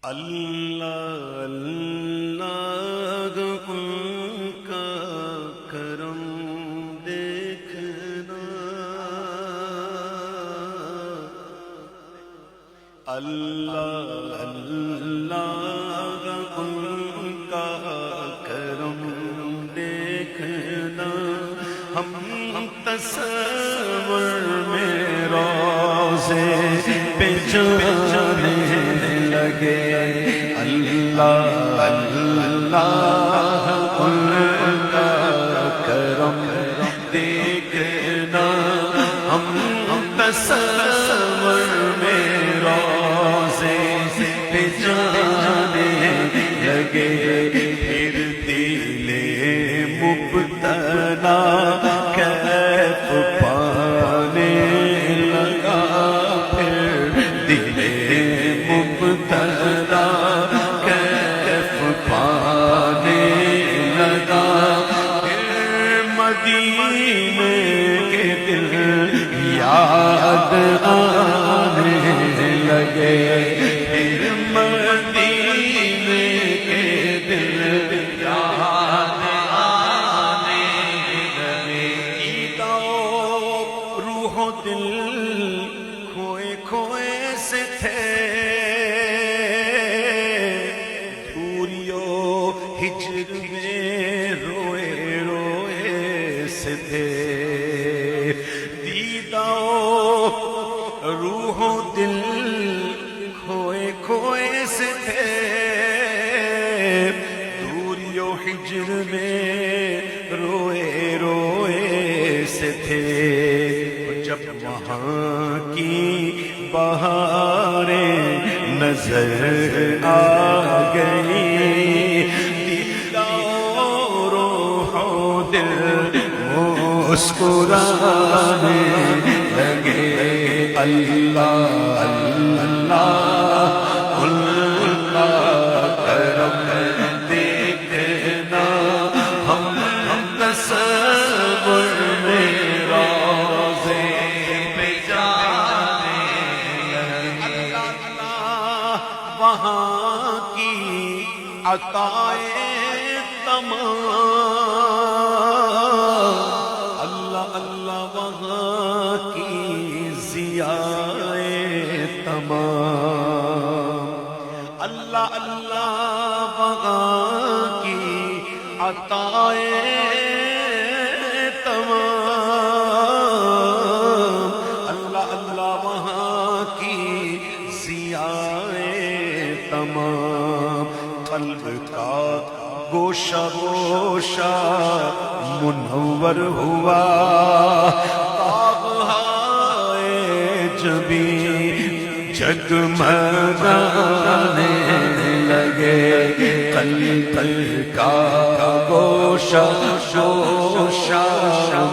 اللہ اللہ ان کا کرم دیکھنا، اللہ اللہ ان کا کرم دیکھنا، ہم تصور میں روزے پہ جانے لگے، اللہ اللہ ان کا کرم دیکھنا، ہم تصور میں روزے پہ جانے لگے، پھر دل مبتلا کیف پانے لگا، پھر دل مبتلا کیف پانے لگا، پھر مدینے کے دل یاد آنے لگے، پھر مدینے کے دل یاد آنے لگے، روح و دل کھوئے کھوئے سے تھے، دھوریو ہجر میں روئے روئے سے تھے، روح و دل کھوئے کھوئے سے تھے، دوری و ہجر میں روئے روئے سے تھے، جب وہاں کی بہاریں نظر آ گئی، دل و روح و دل مسکرانے لگے، اللہ اللہ ان کا کرم دیکھنا، ہم تصور میں روزے پہ جانے لگے، اللہ وہاں کی عطائے تمام، اللہ اللہ وہاں کی ضیائے تمام، اللہ اللہ وہاں کی عطائے تمام، اللہ اللہ وہاں کی ضیائے تمام، قلب کا گوشہ گوشہ منور ہوا، جبیں جگمگانے لگے، قلب کا گوشہ گوشہ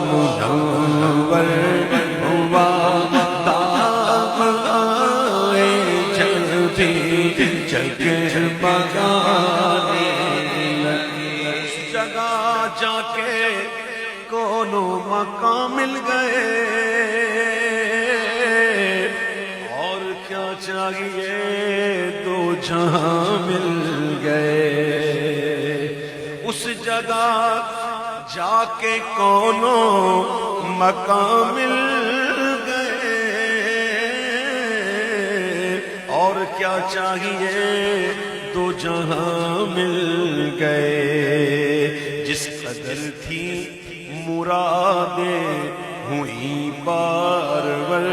منور ہوا، تاب آئے جبیں جگمگانے لگے، اس جگہ جا کے کونوں مقام مل گئے، چاہیے دو جہاں مل گئے، اس جگہ جا کے کونوں مقام مل گئے، اور کیا چاہیے دو جہاں مل گئے، جس قدر تھی مرادیں ہوئی بارور،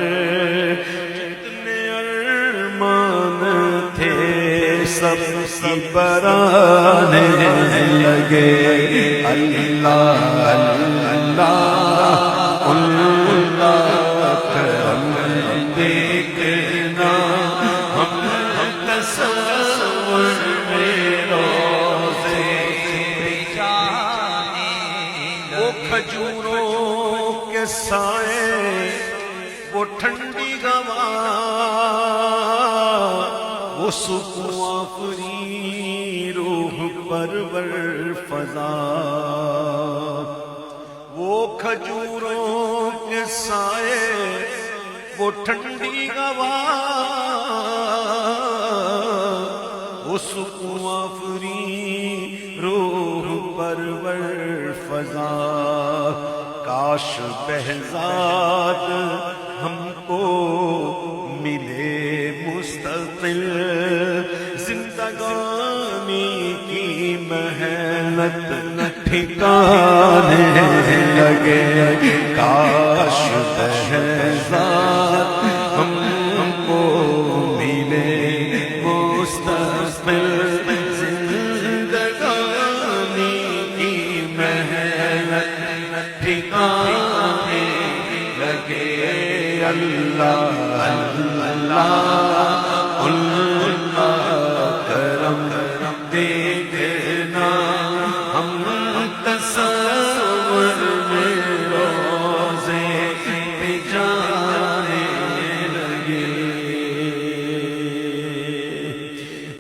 سب برانے لگے، اللہ اللہ ان کا کرم دیکھنا، ہم تصور میں روزے پہ جانے لگے، وہ کھجوروں کے سائے وہ ٹھنڈی ہوا، وہ سکون آفری روح پرور فضا، وہ کھجوروں کے سائے وہ ٹھنڈی ہوا، سکون آفری روح پرور فضا، کاش بہزاد ہم کو ملے مستقل، زندگانی کی محنت ٹھکانے لگے، کاش بہزاد ہم کو ملے مستقل،